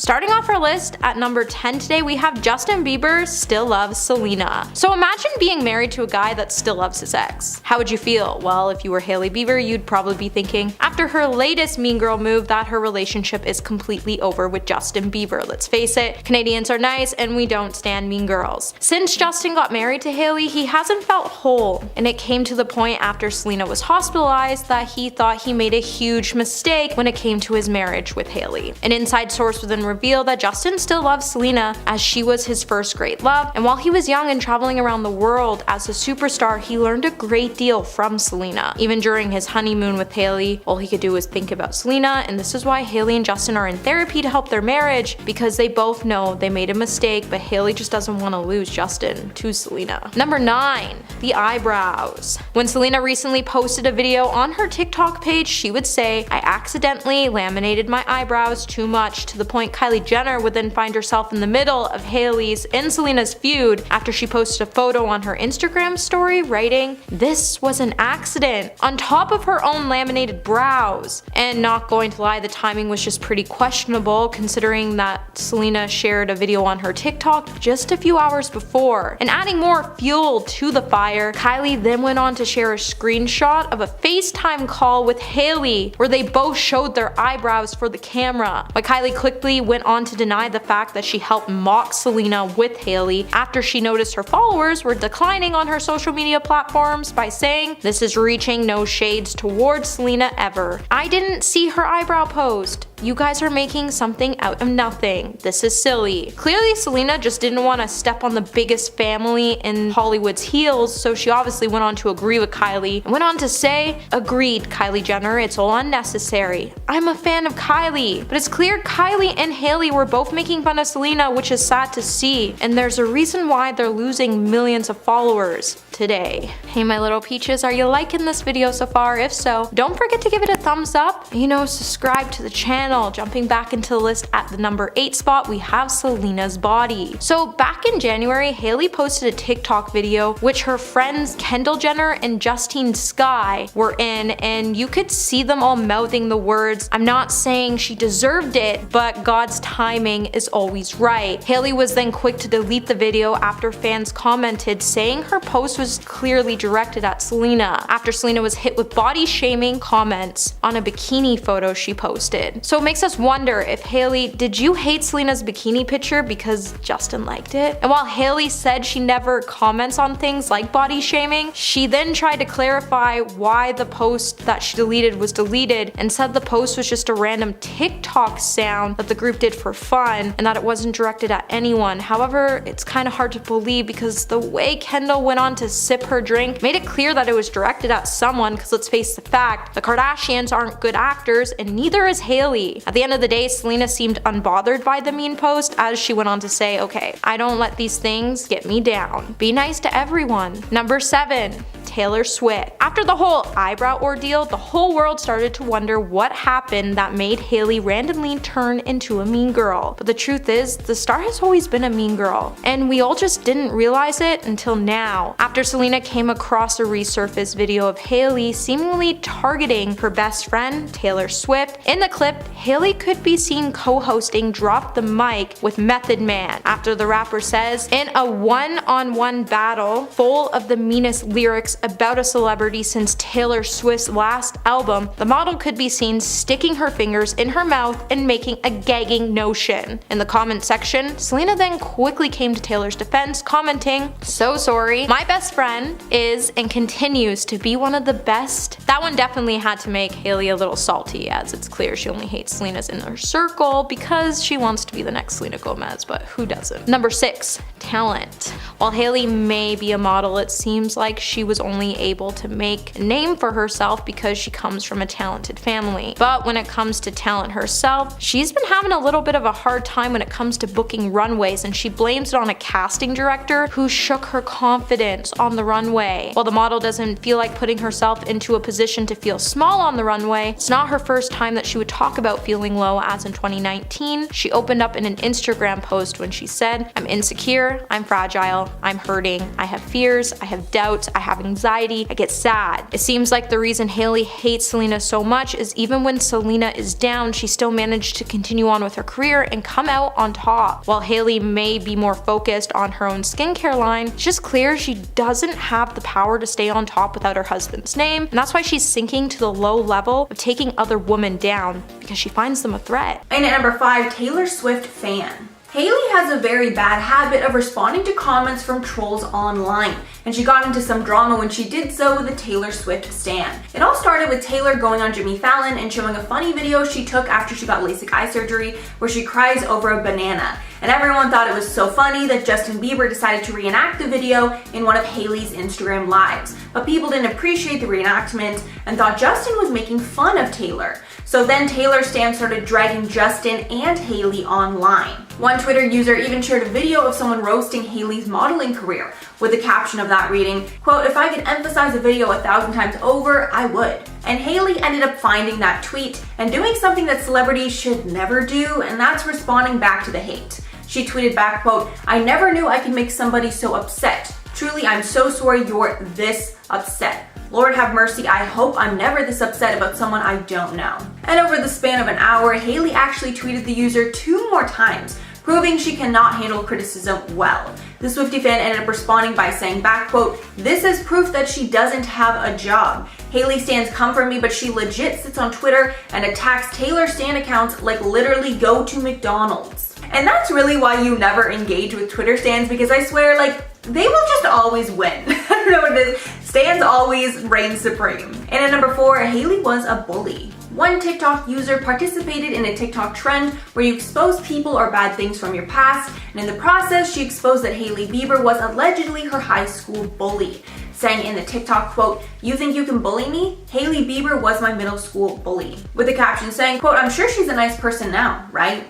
Starting off our list at number 10 today, we have Justin Bieber still loves Selena. So imagine being married to a guy that still loves his ex. How would you feel? Well, if you were Hailey Bieber, you'd probably be thinking, after her latest mean girl move, that her relationship is completely over with Justin Bieber. Let's face it, Canadians are nice and we don't stand mean girls. Since Justin got married to Hailey, he hasn't felt whole, and it came to the point after Selena was hospitalized that he thought he made a huge mistake when it came to his marriage with Hailey. An inside source would then reveal that Justin still loves Selena as she was his first great love, and while he was young and traveling around the world as a superstar, he learned a great deal from Selena. Even during his honeymoon with Hailey, all he could do was think about Selena, and this is why Hailey and Justin are in therapy to help their marriage, because they both know they made a mistake, but Hailey just doesn't want to lose Justin to Selena. Number 9. The eyebrows. When Selena recently posted a video on her TikTok page, she would say, "I accidentally laminated my eyebrows too much," to the point Kylie Jenner would then find herself in the middle of Hailey's and Selena's feud after she posted a photo on her Instagram story writing, "This was an accident," on top of her own laminated brows. And not going to lie, the timing was just pretty questionable considering that Selena shared a video on her TikTok just a few hours before. And adding more fuel to the fire, Kylie then went on to share a screenshot of a FaceTime call with Hailey where they both showed their eyebrows for the camera. But Kylie quickly went on to deny the fact that she helped mock Selena with Hailey after she noticed her followers were declining on her social media platforms by saying, "This is reaching no shades towards Selena ever. I didn't see her eyebrow post. You guys are making something out of nothing. This is silly." Clearly Selena just didn't want to step on the biggest family in Hollywood's heels, so she obviously went on to agree with Kylie and went on to say, "Agreed, Kylie Jenner, it's all unnecessary. I'm a fan of Kylie." But it's clear Kylie and Hailey were both making fun of Selena, which is sad to see, and there's a reason why they're losing millions of followers today. Hey my little peaches, are you liking this video so far? If so, don't forget to give it a thumbs up, subscribe to the channel. Jumping back into the list at the number 8 spot, we have Selena's body. So back in January, Hailey posted a TikTok video which her friends Kendall Jenner and Justine Skye were in, and you could see them all mouthing the words, "I'm not saying she deserved it, but God's timing is always right." Hailey was then quick to delete the video after fans commented saying her post was clearly directed at Selena, after Selena was hit with body shaming comments on a bikini photo she posted. So it makes us wonder if Hailey, did you hate Selena's bikini picture because Justin liked it? And while Hailey said she never comments on things like body shaming, she then tried to clarify why the post that she deleted was deleted and said the post was just a random TikTok sound that the group did for fun and that it wasn't directed at anyone. However, it's kind of hard to believe because the way Kendall went on to sip her drink made it clear that it was directed at someone, because let's face the fact, the Kardashians aren't good actors and neither is Hailey. At the end of the day, Selena seemed unbothered by the mean post as she went on to say, "Okay, I don't let these things get me down. Be nice to everyone." Number 7. Taylor Swift. After the whole eyebrow ordeal, the whole world started to wonder what happened that made Hailey randomly turn into a mean girl. But the truth is, the star has always been a mean girl, and we all just didn't realize it until now, after Selena came across a resurfaced video of Hailey seemingly targeting her best friend, Taylor Swift. In the clip, Hailey could be seen co-hosting Drop the Mic with Method Man, after the rapper says, "In a one-on-one battle full of the meanest lyrics about a celebrity since Taylor Swift's last album, the model could be seen sticking her fingers in her mouth and making a gagging notion." In the comment section, Selena then quickly came to Taylor's defense, commenting, "So sorry, my best friend is and continues to be one of the best." That one definitely had to make Hailey a little salty, as it's clear she only hates Selena's inner circle because she wants to be the next Selena Gomez, but who doesn't? Number 6. Talent. While Hailey may be a model, it seems like she was only able to make a name for herself because she comes from a talented family. But when it comes to talent herself, she's been having a little bit of a hard time when it comes to booking runways, and she blames it on a casting director who shook her confidence on the runway. While the model doesn't feel like putting herself into a position to feel small on the runway, it's not her first time that she would talk about feeling low, as in 2019, she opened up in an Instagram post when she said, "I'm insecure, I'm fragile, I'm hurting, I have fears, I have doubts, I have anxiety, anxiety, I get sad. It seems like the reason Hailey hates Selena so much is even when Selena is down, she still managed to continue on with her career and come out on top. While Hailey may be more focused on her own skincare line, it's just clear she doesn't have the power to stay on top without her husband's name, and that's why she's sinking to the low level of taking other women down, because she finds them a threat. And at number 5, Taylor Swift fan. Hailey has a very bad habit of responding to comments from trolls online, and she got into some drama when she did so with a Taylor Swift stan. It all started with Taylor going on Jimmy Fallon and showing a funny video she took after she got LASIK eye surgery where she cries over a banana. And everyone thought it was so funny that Justin Bieber decided to reenact the video in one of Hailey's Instagram lives. But people didn't appreciate the reenactment and thought Justin was making fun of Taylor. So then Taylor stans started dragging Justin and Hailey online. One Twitter user even shared a video of someone roasting Hailey's modeling career, with the caption of that reading, quote, "If I could emphasize a video 1,000 times over, I would." And Hailey ended up finding that tweet and doing something that celebrities should never do, and that's responding back to the hate. She tweeted back, quote, "I never knew I could make somebody so upset. Truly, I'm so sorry you're this upset. Lord have mercy, I hope I'm never this upset about someone I don't know." And over the span of an hour, Hailey actually tweeted the user 2 more times, proving she cannot handle criticism well. The Swiftie fan ended up responding by saying back, quote, "This is proof that she doesn't have a job. Hailey stans come for me, but she legit sits on Twitter and attacks Taylor stan accounts like literally go to McDonald's." And that's really why you never engage with Twitter stans, because I swear, like, they will just always win. I don't know what it is. Stans always reign supreme. And at number 4, Hailey was a bully. One TikTok user participated in a TikTok trend where you expose people or bad things from your past, and in the process, she exposed that Hailey Bieber was allegedly her high school bully, saying in the TikTok, quote, "You think you can bully me? Hailey Bieber was my middle school bully." With the caption saying, quote, "I'm sure she's a nice person now, right?"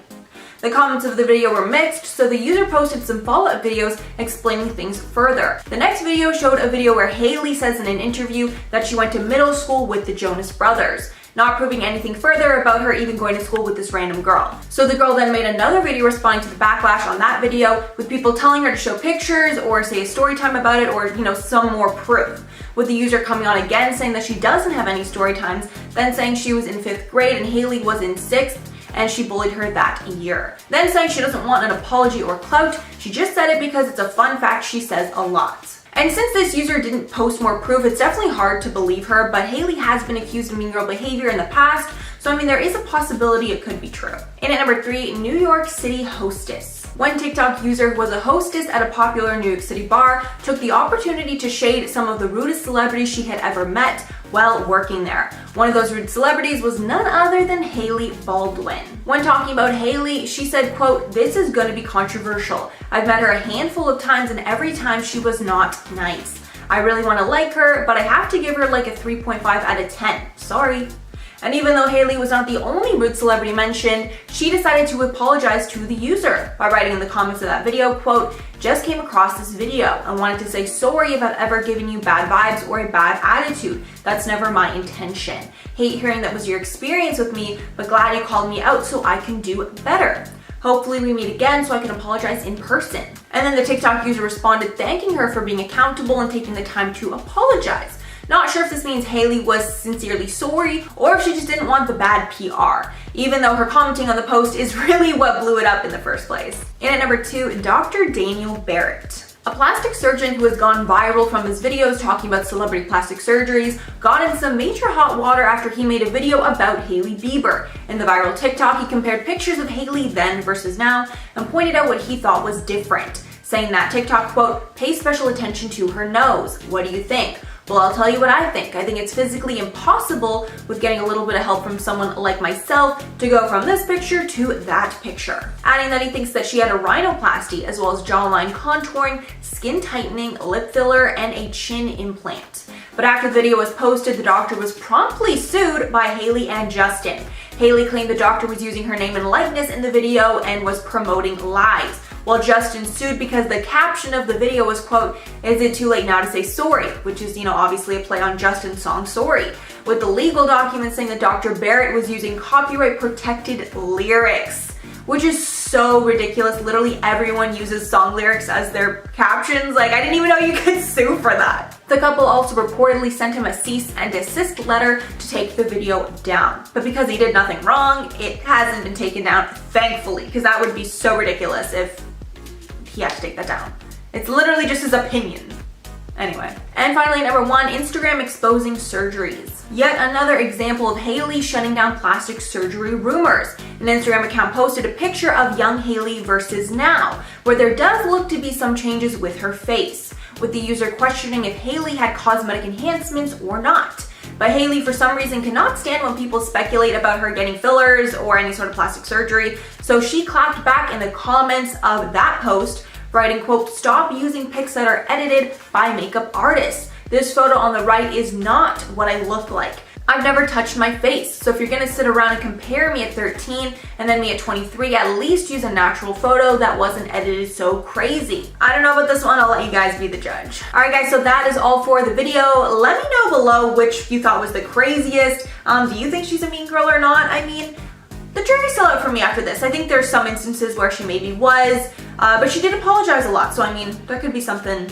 The comments of the video were mixed, so the user posted some follow-up videos explaining things further. The next video showed a video where Hailey says in an interview that she went to middle school with the Jonas Brothers, not proving anything further about her even going to school with this random girl. So the girl then made another video responding to the backlash on that video, with people telling her to show pictures or say a story time about it, or, some more proof. With the user coming on again saying that she doesn't have any story times, then saying she was in 5th grade and Hailey was in 6th, and she bullied her that year. Then saying she doesn't want an apology or clout, she just said it because it's a fun fact she says a lot. And since this user didn't post more proof, it's definitely hard to believe her, but Hailey has been accused of mean girl behavior in the past, so there is a possibility it could be true. And at number 3, New York City hostess. One TikTok user who was a hostess at a popular New York City bar took the opportunity to shade some of the rudest celebrities she had ever met while working there. One of those rude celebrities was none other than Hailey Baldwin. When talking about Hailey, she said, quote, "This is going to be controversial. I've met her a handful of times and every time she was not nice. I really want to like her, but I have to give her like a 3.5 out of 10. Sorry." And even though Hailey was not the only rude celebrity mentioned, she decided to apologize to the user by writing in the comments of that video, quote, "Just came across this video and wanted to say sorry if I've ever given you bad vibes or a bad attitude. That's never my intention. Hate hearing that was your experience with me, but glad you called me out so I can do better. Hopefully we meet again so I can apologize in person." And then the TikTok user responded thanking her for being accountable and taking the time to apologize. Not sure if this means Hailey was sincerely sorry or if she just didn't want the bad PR, even though her commenting on the post is really what blew it up in the first place. And at number 2, Dr. Daniel Barrett. A plastic surgeon who has gone viral from his videos talking about celebrity plastic surgeries got in some major hot water after he made a video about Hailey Bieber. In the viral TikTok, he compared pictures of Hailey then versus now and pointed out what he thought was different, saying that TikTok, quote, "Pay special attention to her nose. What do you think? Well, I'll tell you what I think. I think it's physically impossible with getting a little bit of help from someone like myself to go from this picture to that picture." Adding that he thinks that she had a rhinoplasty as well as jawline contouring, skin tightening, lip filler, and a chin implant. But after the video was posted, the doctor was promptly sued by Hailey and Justin. Hailey claimed the doctor was using her name and likeness in the video and was promoting lies, while Justin sued because the caption of the video was, quote, "Is it too late now to say sorry?" Which is, obviously a play on Justin's song Sorry, with the legal documents saying that Dr. Barrett was using copyright protected lyrics, which is so ridiculous. Literally everyone uses song lyrics as their captions. Like, I didn't even know you could sue for that. The couple also reportedly sent him a cease and desist letter to take the video down. But because he did nothing wrong, it hasn't been taken down, thankfully, because that would be so ridiculous if he had to take that down. It's literally just his opinion. Anyway. And finally, number 1, Instagram exposing surgeries. Yet another example of Hailey shutting down plastic surgery rumors. An Instagram account posted a picture of young Hailey versus now, where there does look to be some changes with her face, with the user questioning if Hailey had cosmetic enhancements or not. But Hailey, for some reason, cannot stand when people speculate about her getting fillers or any sort of plastic surgery, so she clapped back in the comments of that post, writing, quote, "Stop using pics that are edited by makeup artists. This photo on the right is not what I look like. I've never touched my face, so if you're gonna sit around and compare me at 13 and then me at 23, at least use a natural photo that wasn't edited so crazy." I don't know about this one, I'll let you guys be the judge. Alright guys, so that is all for the video. Let me know below which you thought was the craziest. Do you think she's a mean girl or not? I mean, the jury's still out for me after this. I think there's some instances where she maybe was, but she did apologize a lot, so I mean, there could be something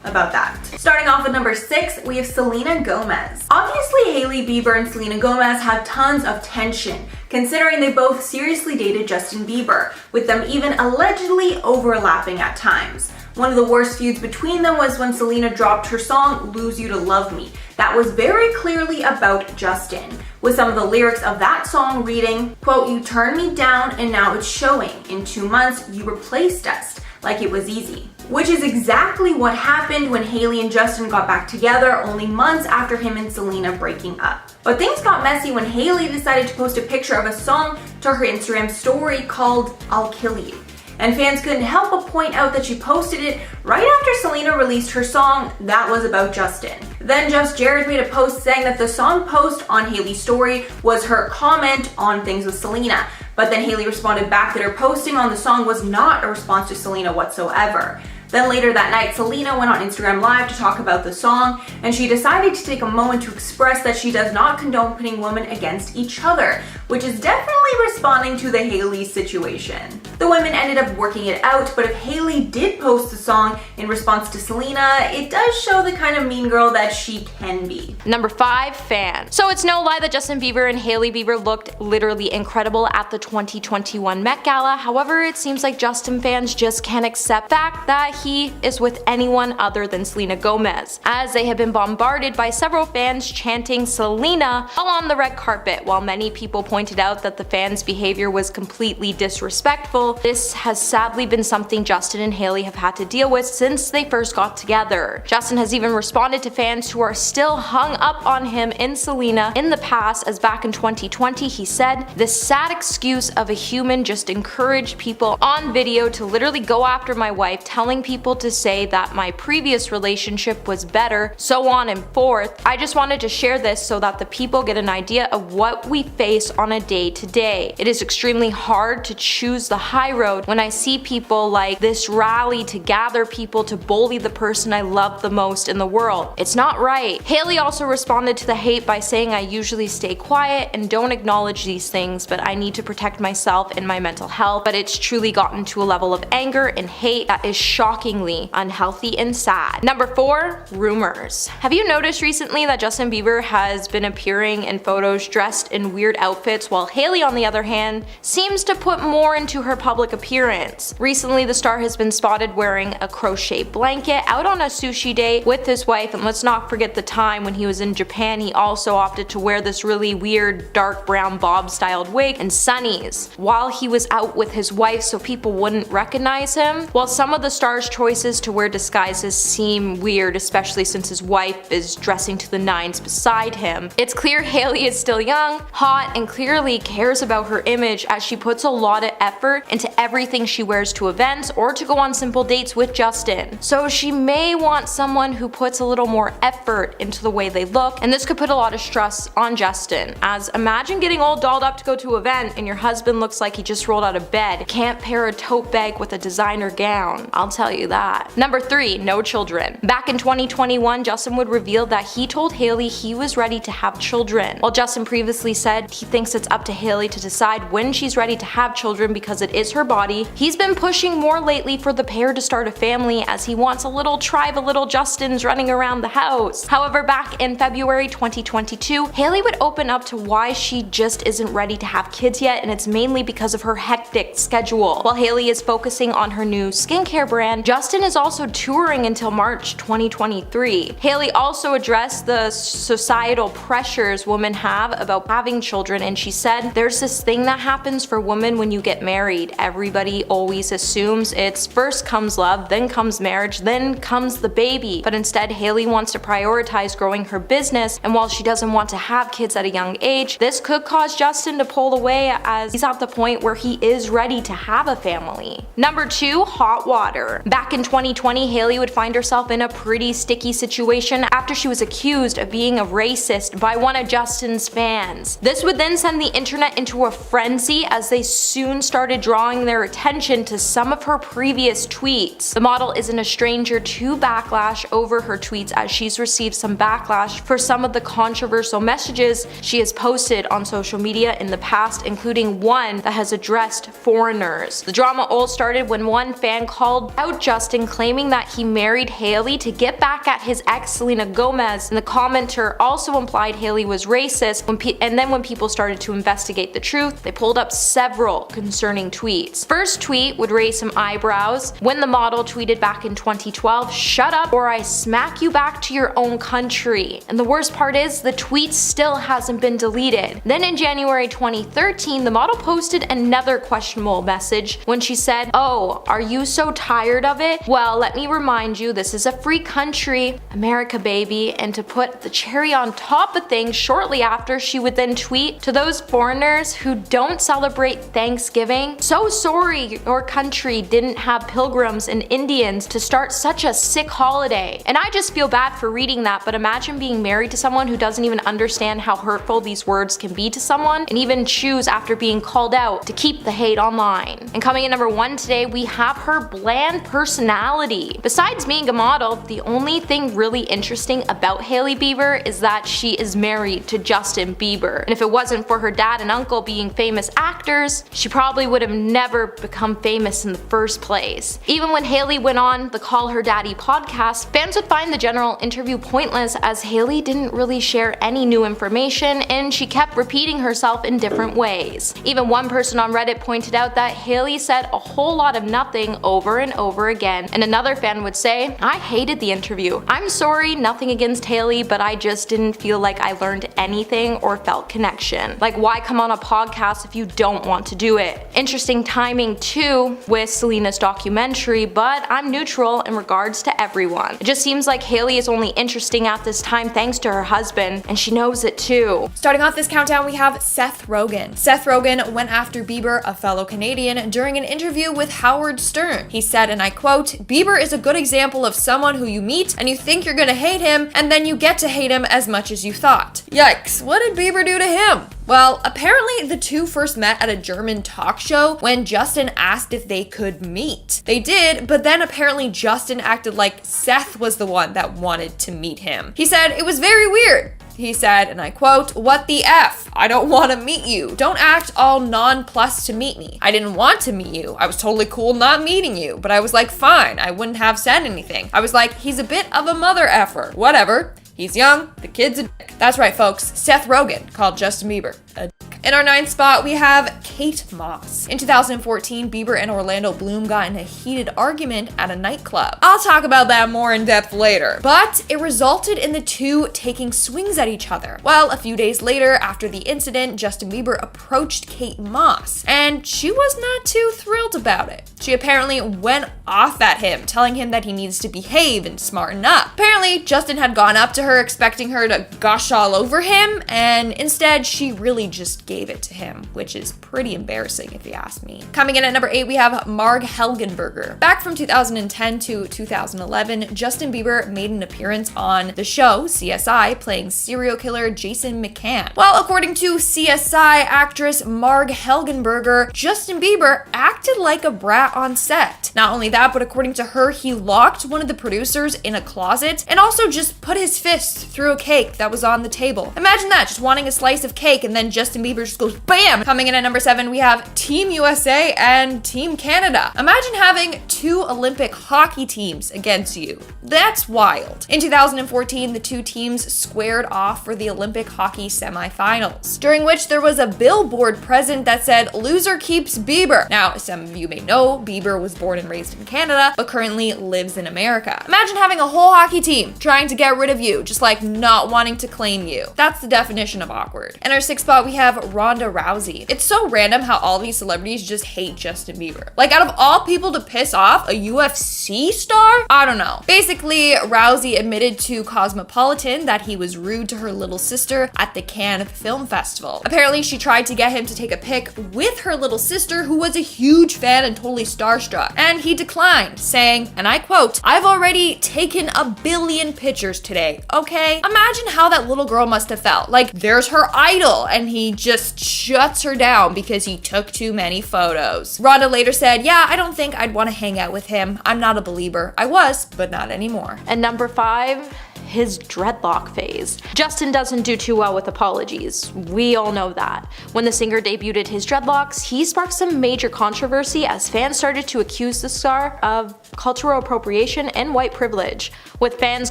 about that. Starting off with number 6, we have Selena Gomez. Obviously, Hailey Bieber and Selena Gomez have tons of tension, considering they both seriously dated Justin Bieber, with them even allegedly overlapping at times. One of the worst feuds between them was when Selena dropped her song, "Lose You to Love Me." That was very clearly about Justin, with some of the lyrics of that song reading, quote, "You turned me down and now it's showing. In 2 months, you replaced us. Like it was easy." Which is exactly what happened when Hailey and Justin got back together only months after him and Selena breaking up. But things got messy when Hailey decided to post a picture of a song to her Instagram story called "I'll Kill You." And fans couldn't help but point out that she posted it right after Selena released her song that was about Justin. Then Just Jared made a post saying that the song post on Hailey's story was her comment on things with Selena. But then Hailey responded back that her posting on the song was not a response to Selena whatsoever. Then later that night, Selena went on Instagram Live to talk about the song, and she decided to take a moment to express that she does not condone pitting women against each other, which is definitely responding to the Hailey situation. The women ended up working it out, but if Hailey did post the song in response to Selena, it does show the kind of mean girl that she can be. Number 5, fan. So it's no lie that Justin Bieber and Hailey Bieber looked literally incredible at the 2021 Met Gala. However, it seems like Justin fans just can't accept the fact that he is with anyone other than Selena Gomez, as they have been bombarded by several fans chanting Selena while on the red carpet. While many people pointed out that the fans' behavior was completely disrespectful, this has sadly been something Justin and Hailey have had to deal with since they first got together. Justin has even responded to fans who are still hung up on him and Selena in the past, as back in 2020 he said, "This sad excuse of a human just encouraged people on video to literally go after my wife, telling people to say that my previous relationship was better, so on and forth. I just wanted to share this so that the people get an idea of what we face on a day to day. It is extremely hard to choose the high road when I see people like this rally to gather people to bully the person I love the most in the world. It's not right." Hailey also responded to the hate by saying, "I usually stay quiet and don't acknowledge these things, but I need to protect myself and my mental health, but it's truly gotten to a level of anger and hate that is shockingly unhealthy and sad." Number 4, rumors. Have you noticed recently that Justin Bieber has been appearing in photos dressed in weird outfits, while Hailey, on the other hand, seems to put more into her public appearance? Recently, the star has been spotted wearing a crochet blanket out on a sushi date with his wife, and let's not forget the time when he was in Japan he also opted to wear this really weird dark brown bob styled wig and sunnies while he was out with his wife so people wouldn't recognize him. While some of the star's choices to wear disguises seem weird, especially since his wife is dressing to the nines beside him, it's clear Hailey is still young, hot, and clearly cares about her image, as she puts a lot of effort into everything she wears to events or to go on simple dates with Justin. So she may want someone who puts a little more effort into the way they look, and this could put a lot of stress on Justin, as imagine getting all dolled up to go to an event and your husband looks like he just rolled out of bed, can't pair a tote bag with a designer gown, I'll tell you that. Number 3, no children. Back in 2021, Justin would reveal that he told Hailey he was ready to have children. While Justin previously said he thinks it's up to Hailey to decide when she's ready to have children because it is her body. He's been pushing more lately for the pair to start a family as he wants a little tribe of little Justins running around the house. However, back in February 2022, Hailey would open up to why she just isn't ready to have kids yet, and it's mainly because of her hectic schedule. While Hailey is focusing on her new skincare brand, Justin is also touring until March 2023. Hailey also addressed the societal pressures women have about having children, and she said, "There's this thing that happens for women when you get married. Everybody always assumes it's first comes love, then comes marriage, then comes the baby." But instead, Hailey wants to prioritize growing her business, and while she doesn't want to have kids at a young age, this could cause Justin to pull away as he's at the point where he is ready to have a family. Number 2, hot water. Back in 2020, Hailey would find herself in a pretty sticky situation after she was accused of being a racist by one of Justin's fans. This would then send the internet into a frenzy as they soon started drawing their attention to some of her previous tweets. The model isn't a stranger to backlash over her tweets, as she's received some backlash for some of the controversial messages she has posted on social media in the past, including one that has addressed foreigners. The drama all started when one fan called out Justin, claiming that he married Hailey to get back at his ex Selena Gomez, and the commenter also implied Hailey was racist. And then when people started to investigate the truth, they pulled up several concerning tweets. First tweet would raise some eyebrows when the model tweeted back in 2012, "Shut up or I smack you back to your own country." And the worst part is the tweet still hasn't been deleted. Then in January 2013, the model posted another questionable message when she said, "Oh, are you so tired of it? Well, let me remind you, this is a free country, America baby." And to put the cherry on top of things, shortly after, she would then tweet, "To those foreigners who don't celebrate Thanksgiving, so sorry your country didn't have pilgrims and Indians to start such a sick holiday." And I just feel bad for reading that, but imagine being married to someone who doesn't even understand how hurtful these words can be to someone, and even choose after being called out to keep the hate online. And coming in number 1 today, we have her bland personality. Besides being a model, the only thing really interesting about Hailey Bieber is that she is married to Justin Bieber. And if it wasn't for her dad and uncle being famous actors, she probably would have never become famous in the first place. Even when Hailey went on the Call Her Daddy podcast, fans would find the general interview pointless, as Hailey didn't really share any new information and she kept repeating herself in different ways. Even one person on Reddit pointed out that Hailey said a whole lot of nothing over and over again, and another fan would say, "I hated the interview. I'm sorry, nothing against Hailey, but I just didn't feel like I learned anything or felt connection. Like, why come on a podcast if you don't want to do it?" Interesting timing too with Selena's documentary, but I'm neutral in regards to everyone. It just seems like Hailey is only interesting at this time thanks to her husband, and she knows it too. Starting off this countdown, we have Seth Rogen. Seth Rogen went after Bieber, a fellow Canadian, during an interview with Howard Stern. He said, and I quote, "Bieber is a good example of someone who you meet and you think you're gonna hate him, and then you get to hate him as much as you thought." Yikes, what did Bieber do to him? Well, apparently the two first met at a German talk show when Justin asked if they could meet. They did, but then apparently Justin acted like Seth was the one that wanted to meet him. He said, "It was very weird." He said, and I quote, "What the F? I don't want to meet you. Don't act all nonplussed to meet me. I didn't want to meet you. I was totally cool not meeting you, but I was like, fine. I wouldn't have said anything. I was like, he's a bit of a mother effer. Whatever. He's young. The kid's a dick." That's right, folks. Seth Rogen called Justin Bieber a dick. In our 9th spot, we have Kate Moss. In 2014, Bieber and Orlando Bloom got in a heated argument at a nightclub. I'll talk about that more in depth later. But it resulted in the two taking swings at each other. Well, a few days later, after the incident, Justin Bieber approached Kate Moss, and she was not too thrilled about it. She apparently went off at him, telling him that he needs to behave and smarten up. Apparently, Justin had gone up to her expecting her to gush all over him, and instead, she really just gave it to him, which is pretty embarrassing if you ask me. Coming in at number 8, we have Marg Helgenberger. Back from 2010 to 2011, Justin Bieber made an appearance on the show CSI, playing serial killer Jason McCann. Well, according to CSI actress Marg Helgenberger, Justin Bieber acted like a brat on set. act. Not only that, but according to her, he locked one of the producers in a closet and also just put his fist through a cake that was on the table. Imagine that, just wanting a slice of cake and then Justin Bieber just goes BAM! Coming in at number 7, we have Team USA and Team Canada. Imagine having 2 Olympic hockey teams against you. That's wild. In 2014, the 2 teams squared off for the Olympic hockey semifinals, during which there was a billboard present that said, "Loser keeps Bieber." Now, some of you may know, Bieber was born and raised in Canada, but currently lives in America. Imagine having a whole hockey team trying to get rid of you, just like not wanting to claim you. That's the definition of awkward. In our 6th spot, we have Ronda Rousey. It's so random how all these celebrities just hate Justin Bieber. Like, out of all people to piss off, a UFC star? I don't know. Basically, Rousey admitted to Cosmopolitan that he was rude to her little sister at the Cannes Film Festival. Apparently, she tried to get him to take a pic with her little sister, who was a huge fan and totally starstruck, and he declined, saying, and I quote, "I've already taken 1 billion pictures today, okay?" Imagine how that little girl must have felt. Like, there's her idol, and he just shuts her down because he took too many photos. Ronda later said, "Yeah, I don't think I'd want to hang out with him. I'm not a believer. I was, but not anymore." And number 5, his dreadlock phase. Justin doesn't do too well with apologies. We all know that. When the singer debuted his dreadlocks, he sparked some major controversy as fans started to accuse the star of cultural appropriation and white privilege. With fans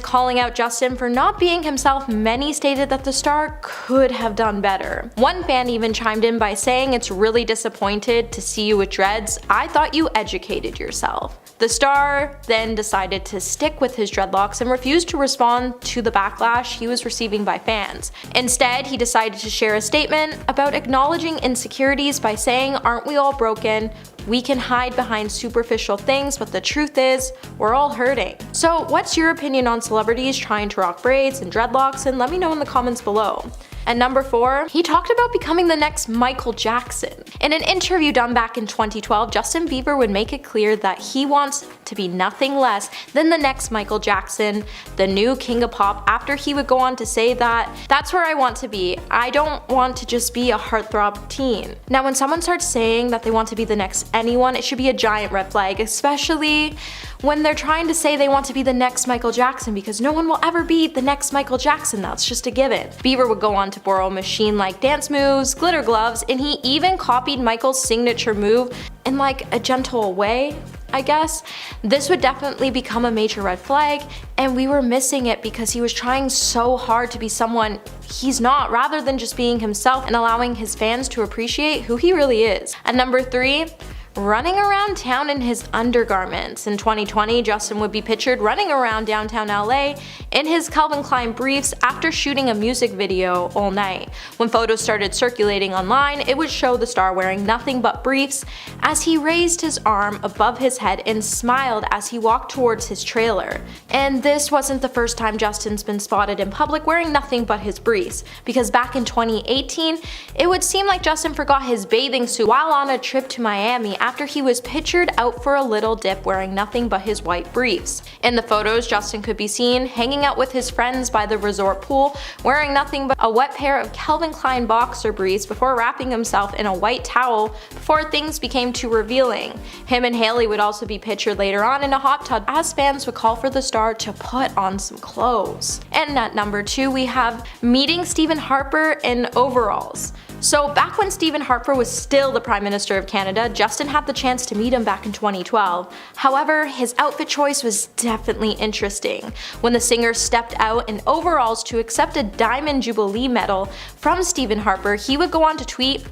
calling out Justin for not being himself, many stated that the star could have done better. One fan even chimed in by saying, "It's really disappointed to see you with dreads. I thought you educated yourself." The star then decided to stick with his dreadlocks and refused to respond to the backlash he was receiving by fans. Instead, he decided to share a statement about acknowledging insecurities by saying, "Aren't we all broken? We can hide behind superficial things, but the truth is, we're all hurting." So what's your opinion on celebrities trying to rock braids and dreadlocks? And let me know in the comments below. And number 4, he talked about becoming the next Michael Jackson. In an interview done back in 2012, Justin Bieber would make it clear that he wants to be nothing less than the next Michael Jackson, the new king of pop, after he would go on to say that, "That's where I want to be. I don't want to just be a heartthrob teen." Now, when someone starts saying that they want to be the next anyone, it should be a giant red flag, especially when they're trying to say they want to be the next Michael Jackson, because no one will ever be the next Michael Jackson. That's just a given. Bieber would go on to borrow machine-like dance moves, glitter gloves, and he even copied Michael's signature move in like a gentle way, I guess. This would definitely become a major red flag, and we were missing it because he was trying so hard to be someone he's not, rather than just being himself and allowing his fans to appreciate who he really is. And number 3, running around town in his undergarments. In 2020, Justin would be pictured running around downtown LA in his Calvin Klein briefs after shooting a music video all night. When photos started circulating online, it would show the star wearing nothing but briefs as he raised his arm above his head and smiled as he walked towards his trailer. And this wasn't the first time Justin's been spotted in public wearing nothing but his briefs, because back in 2018, it would seem like Justin forgot his bathing suit while on a trip to Miami after he was pictured out for a little dip wearing nothing but his white briefs. In the photos, Justin could be seen hanging out with his friends by the resort pool, wearing nothing but a wet pair of Calvin Klein boxer briefs before wrapping himself in a white towel before things became too revealing. Him and Hailey would also be pictured later on in a hot tub as fans would call for the star to put on some clothes. And at number 2, we have meeting Stephen Harper in overalls. So back when Stephen Harper was still the Prime Minister of Canada, Justin had the chance to meet him back in 2012. However, his outfit choice was definitely interesting. When the singer stepped out in overalls to accept a Diamond Jubilee medal from Stephen Harper, he would go on to tweet,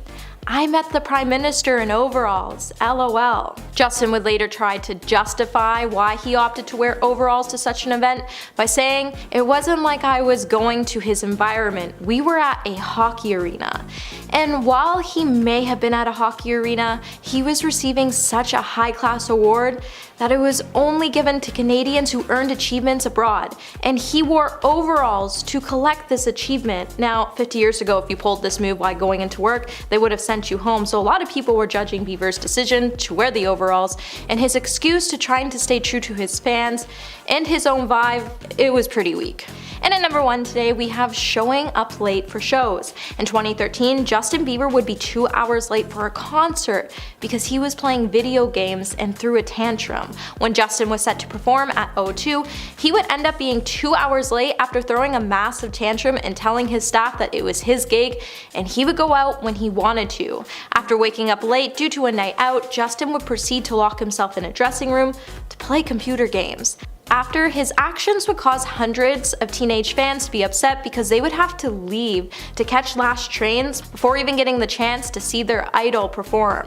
"I met the Prime Minister in overalls, LOL." Justin would later try to justify why he opted to wear overalls to such an event by saying, "It wasn't like I was going to his environment, we were at a hockey arena." And while he may have been at a hockey arena, he was receiving such a high-class award that it was only given to Canadians who earned achievements abroad, and he wore overalls to collect this achievement. Now, 50 years ago, if you pulled this move while going into work, they would have sent sent you home, so a lot of people were judging Bieber's decision to wear the overalls, and his excuse to trying to stay true to his fans and his own vibe, it was pretty weak. And at number 1 today, we have showing up late for shows. In 2013, Justin Bieber would be 2 hours late for a concert because he was playing video games and threw a tantrum. When Justin was set to perform at O2, he would end up being 2 hours late after throwing a massive tantrum and telling his staff that it was his gig and he would go out when he wanted to. After waking up late due to a night out, Justin would proceed to lock himself in a dressing room to play computer games. After, his actions would cause hundreds of teenage fans to be upset because they would have to leave to catch last trains before even getting the chance to see their idol perform.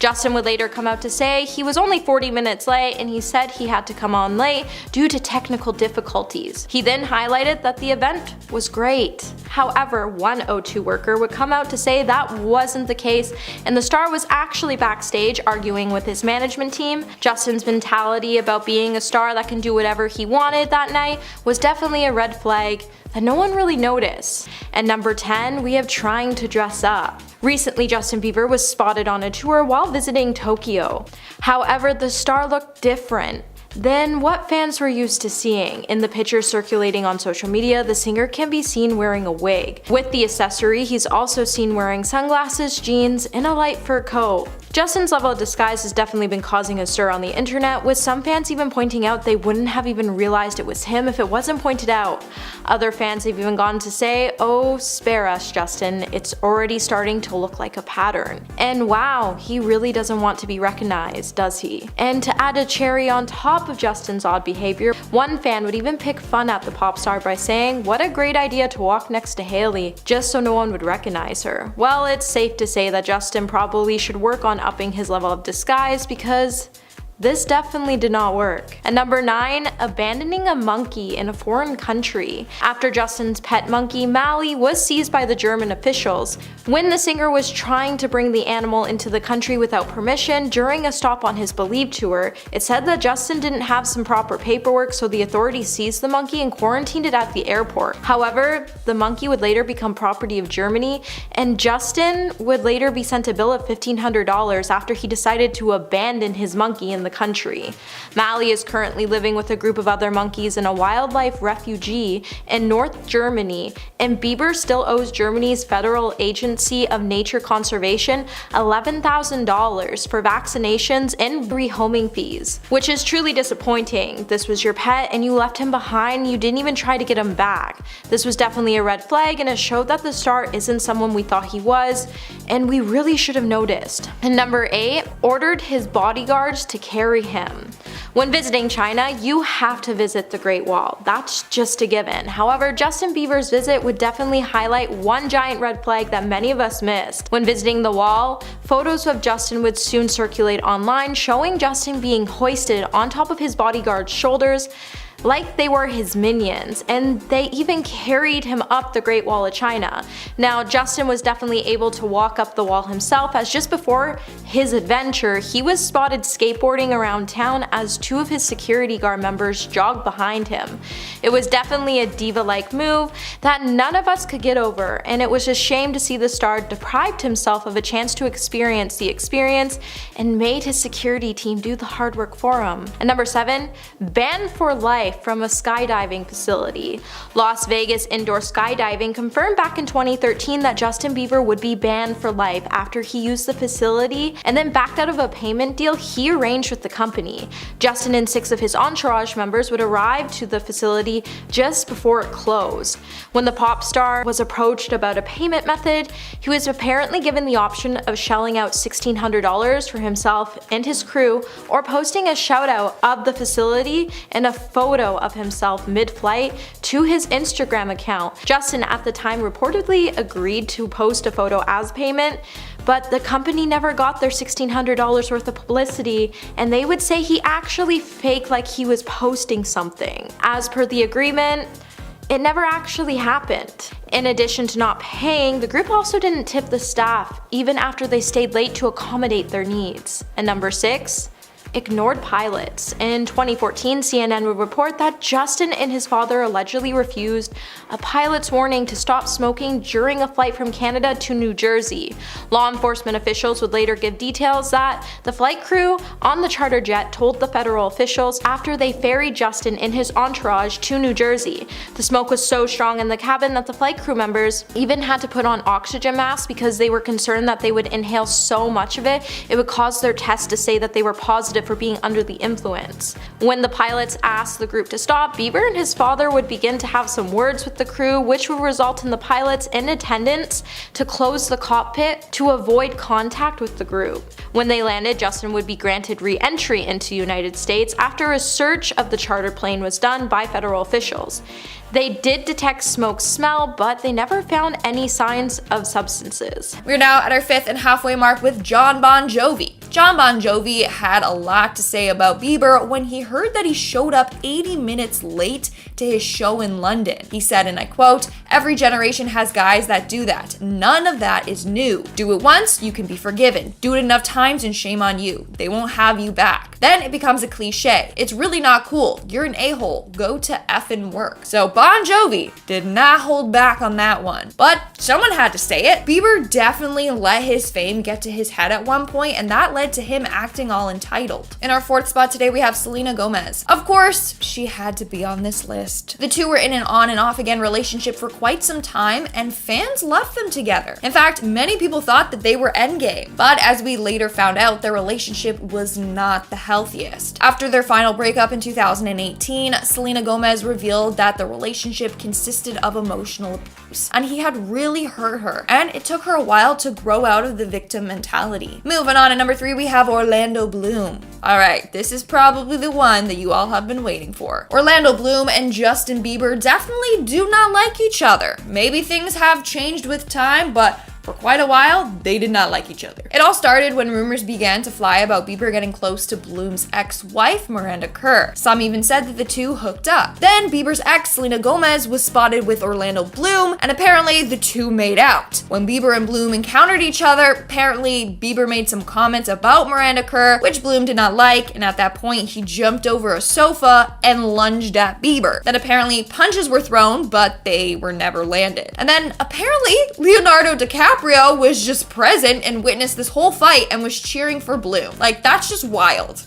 Justin would later come out to say he was only 40 minutes late, and he said he had to come on late due to technical difficulties. He then highlighted that the event was great. However, one O2 worker would come out to say that wasn't the case, and the star was actually backstage arguing with his management team. Justin's mentality about being a star that can do whatever he wanted that night was definitely a red flag that no one really noticed. And number 10, we have trying to dress up. Recently, Justin Bieber was spotted on a tour while visiting Tokyo. However, the star looked different than what fans were used to seeing. In the pictures circulating on social media, the singer can be seen wearing a wig. With the accessory, he's also seen wearing sunglasses, jeans, and a light fur coat. Justin's level of disguise has definitely been causing a stir on the internet, with some fans even pointing out they wouldn't have even realized it was him if it wasn't pointed out. Other fans have even gone to say, "Oh, spare us, Justin, it's already starting to look like a pattern." And wow, he really doesn't want to be recognized, does he? And to add a cherry on top of Justin's odd behavior, one fan would even pick fun at the pop star by saying, "What a great idea to walk next to Hailey, just so no one would recognize her." Well, it's safe to say that Justin probably should work on upping his level of disguise, because this definitely did not work. At number 9, abandoning a monkey in a foreign country. After Justin's pet monkey, Mally, was seized by the German officials when the singer was trying to bring the animal into the country without permission during a stop on his Believe tour. It said that Justin didn't have some proper paperwork, so the authorities seized the monkey and quarantined it at the airport. However, the monkey would later become property of Germany, and Justin would later be sent a bill of $1,500 after he decided to abandon his monkey in the country. Mally is currently living with a group of other monkeys in a wildlife refugee in North Germany, and Bieber still owes Germany's Federal Agency of Nature Conservation $11,000 for vaccinations and rehoming fees, which is truly disappointing. This was your pet and you left him behind, you didn't even try to get him back. This was definitely a red flag, and it showed that the star isn't someone we thought he was, and we really should have noticed. And number 8, ordered his bodyguards to carry him. When visiting China, you have to visit the Great Wall. That's just a given. However, Justin Bieber's visit would definitely highlight one giant red flag that many of us missed. When visiting the wall, photos of Justin would soon circulate online, showing Justin being hoisted on top of his bodyguard's shoulders like they were his minions, and they even carried him up the Great Wall of China. Now, Justin was definitely able to walk up the wall himself, as just before his adventure, he was spotted skateboarding around town as 2 of his security guard members jogged behind him. It was definitely a diva-like move that none of us could get over, and it was a shame to see the star deprived himself of a chance to experience the experience and made his security team do the hard work for him. And number 7, banned for life from a skydiving facility. Las Vegas indoor skydiving confirmed back in 2013 that Justin Bieber would be banned for life after he used the facility and then backed out of a payment deal he arranged with the company. Justin and 6 of his entourage members would arrive to the facility just before it closed. When the pop star was approached about a payment method, he was apparently given the option of shelling out $1,600 for himself and his crew, or posting a shout out of the facility and a photo of himself mid-flight to his Instagram account. Justin at the time reportedly agreed to post a photo as payment, but the company never got their $1,600 worth of publicity, and they would say he actually faked like he was posting something. As per the agreement, it never actually happened. In addition to not paying, the group also didn't tip the staff, even after they stayed late to accommodate their needs. And number 6, ignored pilots. In 2014, CNN would report that Justin and his father allegedly refused a pilot's warning to stop smoking during a flight from Canada to New Jersey. Law enforcement officials would later give details that the flight crew on the charter jet told the federal officials after they ferried Justin and his entourage to New Jersey. The smoke was so strong in the cabin that the flight crew members even had to put on oxygen masks because they were concerned that they would inhale so much of it would cause their test to say that they were positive for being under the influence. When the pilots asked the group to stop, Bieber and his father would begin to have some words with the crew, which would result in the pilots in attendance to close the cockpit to avoid contact with the group. When they landed, Justin would be granted re-entry into the United States after a search of the charter plane was done by federal officials. They did detect smoke smell, but they never found any signs of substances. We're now at our 5th and halfway mark with Jon Bon Jovi. Jon Bon Jovi had a lot to say about Bieber when he heard that he showed up 80 minutes late to his show in London. He said, and I quote, "Every generation has guys that do that. None of that is new. Do it once, you can be forgiven. Do it enough times and shame on you. They won't have you back. Then it becomes a cliche. It's really not cool. You're an a-hole. Go to effing work." So Bon Jovi did not hold back on that one. But someone had to say it. Bieber definitely let his fame get to his head at one point, and that led to him acting all entitled. In our 4th spot today, we have Selena Gomez. Of course, she had to be on this list. The two were in an on and off again relationship for quite some time, and fans loved them together. In fact, many people thought that they were endgame, but as we later found out, their relationship was not the healthiest. After their final breakup in 2018, Selena Gomez revealed that the relationship consisted of emotional abuse, and he had really hurt her, and it took her a while to grow out of the victim mentality. Moving on to number 3, we have Orlando Bloom. Alright, this is probably the one that you all have been waiting for. Orlando Bloom and Justin Bieber definitely do not like each other. Maybe things have changed with time, but for quite a while, they did not like each other. It all started when rumors began to fly about Bieber getting close to Bloom's ex-wife, Miranda Kerr. Some even said that the two hooked up. Then Bieber's ex, Selena Gomez, was spotted with Orlando Bloom, and apparently the two made out. When Bieber and Bloom encountered each other, apparently Bieber made some comments about Miranda Kerr, which Bloom did not like, and at that point he jumped over a sofa and lunged at Bieber. Then apparently punches were thrown, but they were never landed. And then apparently Leonardo DiCaprio was just present and witnessed this whole fight and was cheering for Bloom. Like, that's just wild.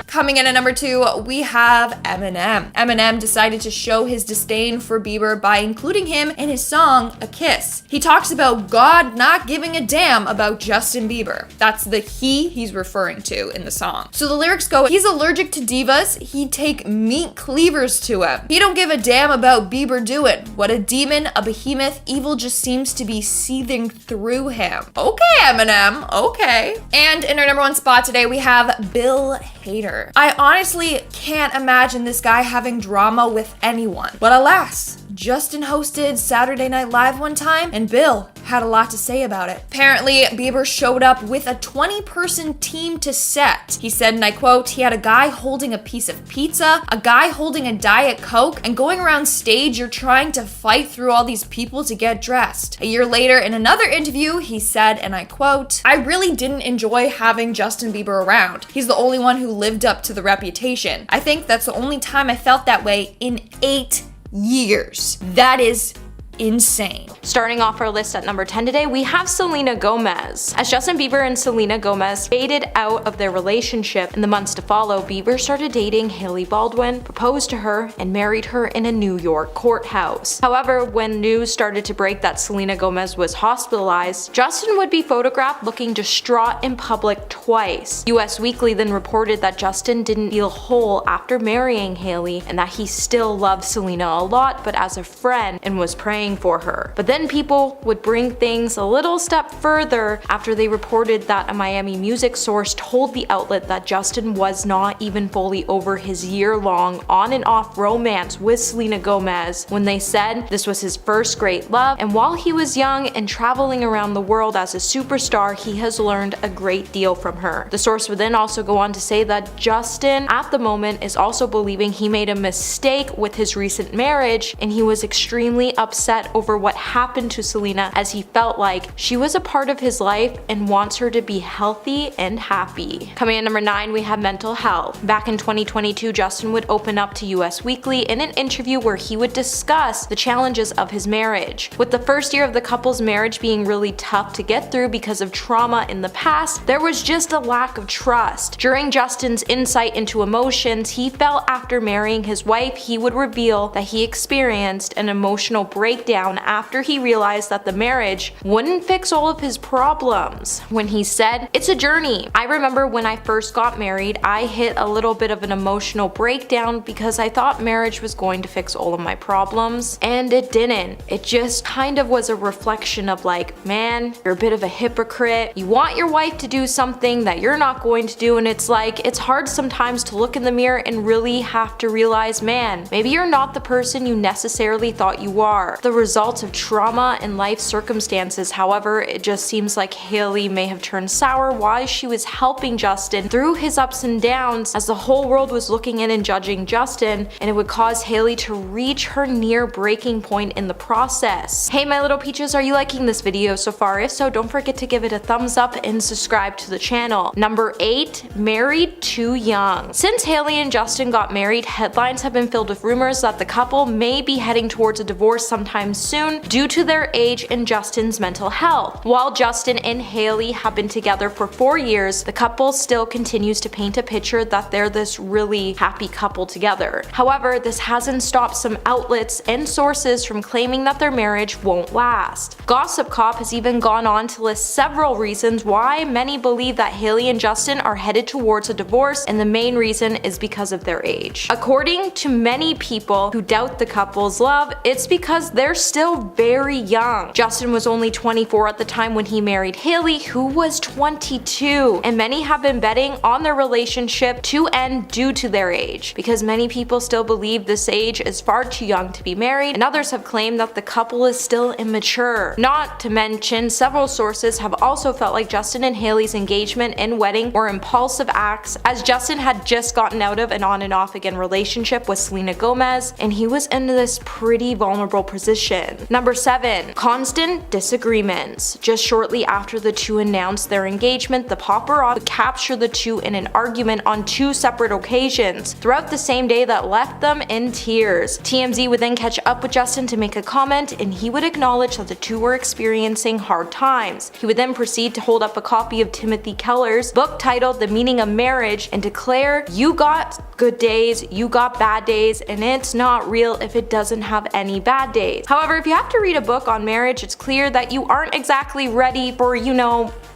Coming in at number 2, we have Eminem. Eminem decided to show his disdain for Bieber by including him in his song, A Kiss. He talks about God not giving a damn about Justin Bieber. That's the he's referring to in the song. So the lyrics go, he's allergic to divas, he'd take meat cleavers to him. He don't give a damn about Bieber doing. What a demon, a behemoth, evil just seems to be seething through him. Okay, Eminem, okay. And in our number 1 spot today, we have Bill Hader. I honestly can't imagine this guy having drama with anyone. But alas, Justin hosted Saturday Night Live one time, and Bill had a lot to say about it. Apparently, Bieber showed up with a 20-person team to set. He said, and I quote, he had a guy holding a piece of pizza, a guy holding a Diet Coke, and going around stage, you're trying to fight through all these people to get dressed. A year later, in another interview, he said, and I quote, I really didn't enjoy having Justin Bieber around. He's the only one who lived up to the reputation. I think that's the only time I felt that way in 8 years. That is insane. Starting off our list at number 10 today, we have Selena Gomez. As Justin Bieber and Selena Gomez faded out of their relationship in the months to follow, Bieber started dating Hailey Baldwin, proposed to her, and married her in a New York courthouse. However, when news started to break that Selena Gomez was hospitalized, Justin would be photographed looking distraught in public twice. US Weekly then reported that Justin didn't feel whole after marrying Hailey and that he still loved Selena a lot, but as a friend, and was praying praying for her. But then people would bring things a little step further after they reported that a Miami music source told the outlet that Justin was not even fully over his year-long on and off romance with Selena Gomez when they said this was his first great love, and while he was young and traveling around the world as a superstar, he has learned a great deal from her. The source would then also go on to say that Justin at the moment is also believing he made a mistake with his recent marriage, and he was extremely upset over what happened to Selena, as he felt like she was a part of his life and wants her to be healthy and happy. Coming in number 9, we have mental health. Back in 2022, Justin would open up to US Weekly in an interview where he would discuss the challenges of his marriage. With the first year of the couple's marriage being really tough to get through because of trauma in the past, there was just a lack of trust. During Justin's insight into emotions, he felt after marrying his wife, he would reveal that he experienced an emotional breakdown after he realized that the marriage wouldn't fix all of his problems. When he said, "It's a journey. I remember when I first got married, I hit a little bit of an emotional breakdown because I thought marriage was going to fix all of my problems, and it didn't. It just kind of was a reflection of like, man, you're a bit of a hypocrite. You want your wife to do something that you're not going to do, and it's like, it's hard sometimes to look in the mirror and really have to realize, man, maybe you're not the person you necessarily thought you are." The results of trauma and life circumstances, however, it just seems like Hailey may have turned sour while she was helping Justin through his ups and downs, as the whole world was looking in and judging Justin, and it would cause Hailey to reach her near breaking point in the process. Hey my little peaches, are you liking this video so far? If so, don't forget to give it a thumbs up and subscribe to the channel. Number 8, married too young. Since Hailey and Justin got married, headlines have been filled with rumors that the couple may be heading towards a divorce sometime soon due to their age and Justin's mental health. While Justin and Hailey have been together for 4 years, the couple still continues to paint a picture that they're this really happy couple together. However, this hasn't stopped some outlets and sources from claiming that their marriage won't last. Gossip Cop has even gone on to list several reasons why many believe that Hailey and Justin are headed towards a divorce, and the main reason is because of their age. According to many people who doubt the couple's love, it's because they're still very young. Justin was only 24 at the time when he married Hailey, who was 22, and many have been betting on their relationship to end due to their age, because many people still believe this age is far too young to be married, and others have claimed that the couple is still immature. Not to mention, several sources have also felt like Justin and Hailey's engagement and wedding were impulsive acts, as Justin had just gotten out of an on and off again relationship with Selena Gomez, and he was in this pretty vulnerable position. Number 7, constant disagreements. Just shortly after the two announced their engagement, the paparazzi captured the two in an argument on 2 separate occasions throughout the same day that left them in tears. TMZ would then catch up with Justin to make a comment, and he would acknowledge that the two were experiencing hard times. He would then proceed to hold up a copy of Timothy Keller's book titled The Meaning of Marriage and declare, "You got good days, you got bad days, and it's not real if it doesn't have any bad days." However, if you have to read a book on marriage, it's clear that you aren't exactly ready for,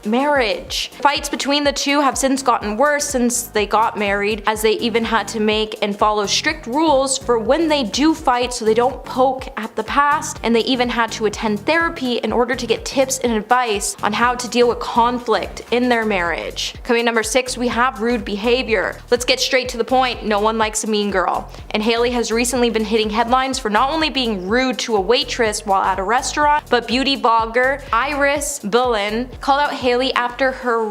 marriage. Fights between the two have since gotten worse since they got married, as they even had to make and follow strict rules for when they do fight so they don't poke at the past, and they even had to attend therapy in order to get tips and advice on how to deal with conflict in their marriage. Coming number 6, we have rude behavior. Let's get straight to the point. No one likes a mean girl, and Hailey has recently been hitting headlines for not only being rude to a waitress while at a restaurant, but beauty blogger Iris Bieber called out Hailey after her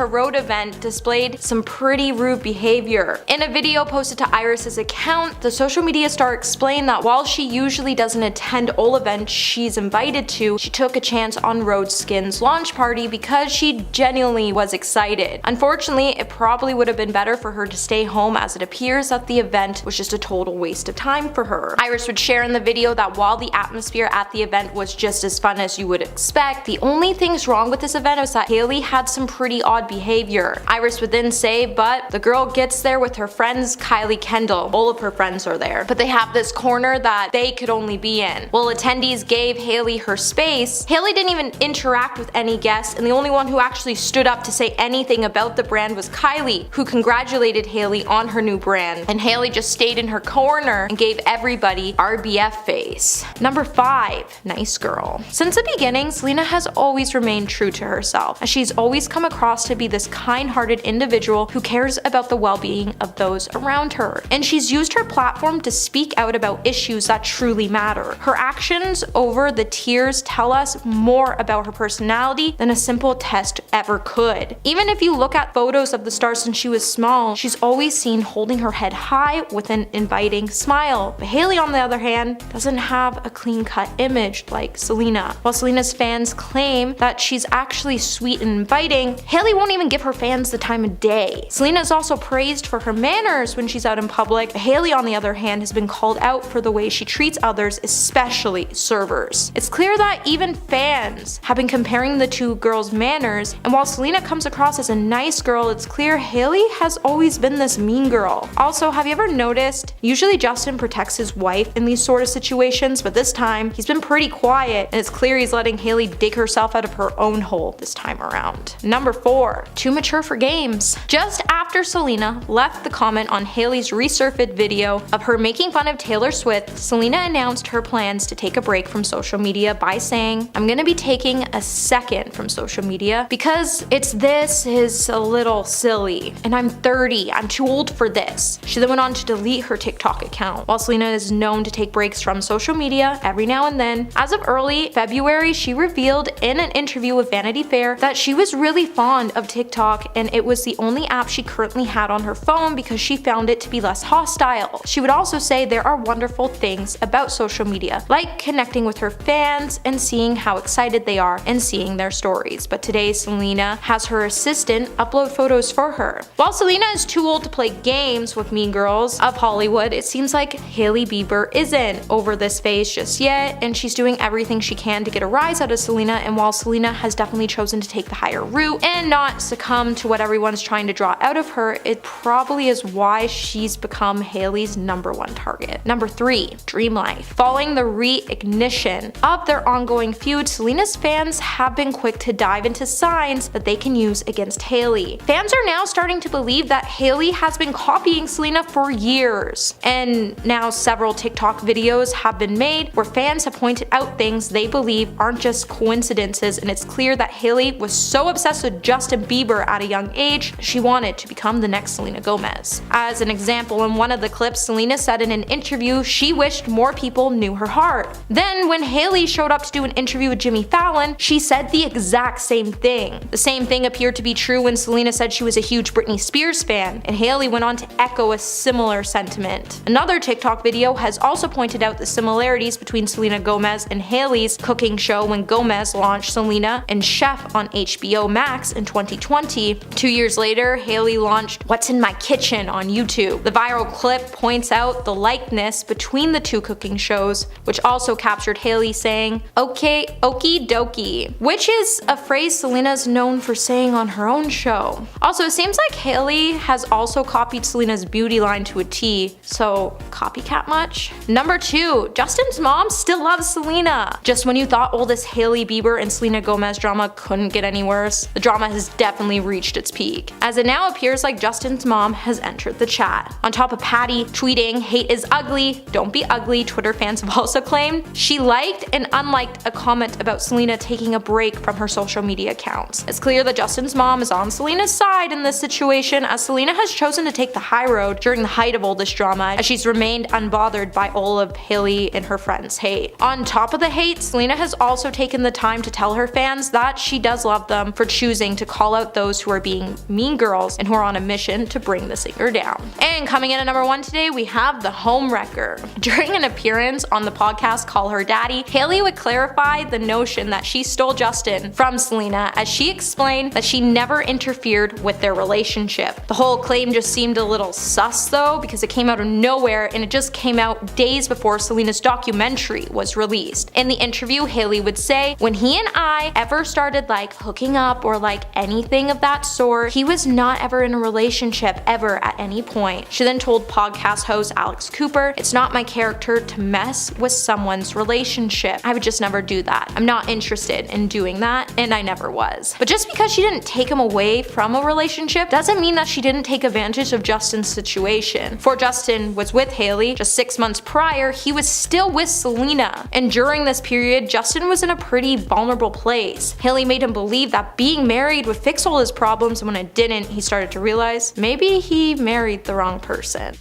road event displayed some pretty rude behavior. In a video posted to Iris's account, the social media star explained that while she usually doesn't attend all events she's invited to, she took a chance on Rhode Skin's launch party because she genuinely was excited. Unfortunately, it probably would have been better for her to stay home, as it appears that the event was just a total waste of time for her. Iris would share in the video that while the atmosphere at the event was just as fun as you would expect, the only things wrong with this event was that Hailey had some pretty odd behavior. Iris would then say, but the girl gets there with her friends Kylie Kendall. All of her friends are there, but they have this corner that they could only be in. While attendees gave Hailey her space, Hailey didn't even interact with any guests, and the only one who actually stood up to say anything about the brand was Kylie, who congratulated Hailey on her new brand, and Hailey just stayed in her corner and gave everybody RBF face. Number 5. Nice girl. Since the beginning, Selena has always remained true to herself, as she's always come across to be this kind-hearted individual who cares about the well-being of those around her. And she's used her platform to speak out about issues that truly matter. Her actions over the tears tell us more about her personality than a simple test ever could. Even if you look at photos of the star since she was small, she's always seen holding her head high with an inviting smile. But Hailey, on the other hand, doesn't have a clean-cut image like Selena. While Selena's fans claim that she's actually sweet and inviting, Hailey won't even give her fans the time of day. Selena is also praised for her manners when she's out in public, but Hailey, on the other hand, has been called out for the way she treats others, especially servers. It's clear that even fans have been comparing the two girls' manners, and while Selena comes across as a nice girl, it's clear Hailey has always been this mean girl. Also, have you ever noticed, usually Justin protects his wife in these sort of situations, but this time he's been pretty quiet, and it's clear he's letting Hailey dig herself out of her own hole this time around. Number 4. Too mature for games. Just after Selena left the comment on Hailey's resurfaced video of her making fun of Taylor Swift, Selena announced her plans to take a break from social media by saying, "I'm gonna be taking a second from social media because this is a little silly, and I'm 30, I'm too old for this." She then went on to delete her TikTok account. While Selena is known to take breaks from social media every now and then, as of early February, she revealed in an interview with Vanity Fair that she was really fond of TikTok and it was the only app she currently had on her phone because she found it to be less hostile. She would also say there are wonderful things about social media, like connecting with her fans and seeing how excited they are and seeing their stories. But today, Selena has her assistant upload photos for her. While Selena is too old to play games with mean girls of Hollywood, it seems like Hailey Bieber isn't over this phase just yet, and she's doing everything she can to get a rise out of Selena. And while Selena has definitely chosen to take the higher route and not succumb to what everyone's trying to draw out of her, it probably is why she's become Hailey's #1 target. Number 3. Dream life. Following the reignition of their ongoing feud, Selena's fans have been quick to dive into signs that they can use against Hailey. Fans are now starting to believe that Hailey has been copying Selena for years, and now several TikTok videos have been made where fans have pointed out things they believe aren't just coincidences, and it's clear that Hailey was so obsessed with Justin Bieber at a young age, she wanted to become the next Selena Gomez. As an example, in one of the clips, Selena said in an interview she wished more people knew her heart. Then when Hailey showed up to do an interview with Jimmy Fallon, she said the exact same thing. The same thing appeared to be true when Selena said she was a huge Britney Spears fan, and Hailey went on to echo a similar sentiment. Another TikTok video has also pointed out the similarities between Selena Gomez and Hailey's cooking show when Gomez launched Selena and Chef on HBO Max in 2020. 2 years later, Hailey launched What's in My Kitchen on YouTube. The viral clip points out the likeness between the two cooking shows, which also captured Hailey saying, "Okay, okie dokie," which is a phrase Selena's known for saying on her own show. Also, it seems like Hailey has also copied Selena's beauty line to a T, so copycat much? Number 2, Justin's mom still loves Selena. Just when you thought all this Hailey Bieber and Selena Gomez drama couldn't get any worse, the drama has definitely reached its peak, as it now appears like Justin's mom has entered the chat. On top of Patty tweeting, "Hate is ugly, don't be ugly," Twitter fans have also claimed she liked and unliked a comment about Selena taking a break from her social media accounts. It's clear that Justin's mom is on Selena's side in this situation, as Selena has chosen to take the high road during the height of all this drama, as she's remained unbothered by all of Hailey and her friends' hate. On top of the hate, Selena has also taken the time to tell her fans that she does love them for choosing to call out those who are being mean girls and who are on a mission to bring the singer down. And coming in at number 1 today, we have the home wrecker. During an appearance on the podcast Call Her Daddy, Hailey would clarify the notion that she stole Justin from Selena, as she explained that she never interfered with their relationship. The whole claim just seemed a little sus though, because it came out of nowhere and it just came out days before Selena's documentary was released. In the interview, Hailey would say, "When he and I ever started hooking up or anything of that sort, he was not ever in a relationship ever at any point." She then told podcast host Alex Cooper, "It's not my character to mess with someone's relationship. I would just never do that. I'm not interested in doing that, and I never was." But just because she didn't take him away from a relationship doesn't mean that she didn't take advantage of Justin's situation. For Justin was with Hailey just 6 months prior, he was still with Selena. And during this period, Justin was in a pretty vulnerable place. Hailey made him believe that being married would fix all his problems, and when it didn't, he started to realize maybe he married the wrong person.